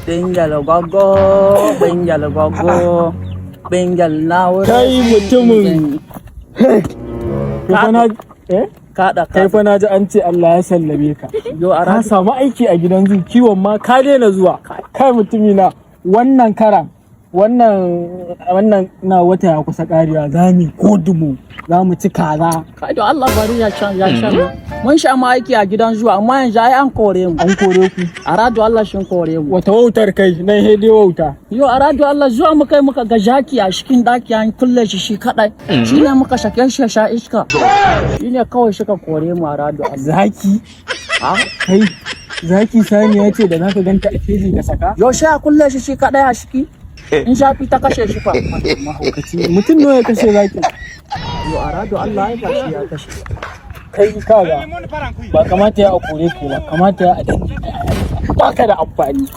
Bingal gogo, bingal gogo, bingal na wurin. Kai mutumin. Kai fa na ji an ce Allah ya sallame ka. Yo a Ka samu aiki a gidan zu kiwon ma ka daina zuwa. Kai mutumina wannan karan wannan na wata ya kusa karewa za mu kodumo za mu ci kaza. Kai da Allah bari ya sha. Mun sha ma aiki a gidan zuwa amma yanzu ai an kore mu. An kore ku. A radio Allah shin kore mu. Wata wautar kai nan hede wauta. Yo a radio Allah zuwa mu kai muka ga jaki a cikin daki an kulle shi kadai. Shi ne muka sake shi sha iska. Shi ne kawai suka kore mu a radio Allah. Zaki. Kai zaki saniya ce da zaka ganta a keji ka saka. Yo sha kulle shi kadai a ciki. In shafi ta kashe shi fa. Mahaukaci mutum nawa ya kashe zaki. Yo a radio Allah ya bashi ya kashe. Kai kaga ba kamata ya kore ku ba kamata ya dangi ba ka da amfani.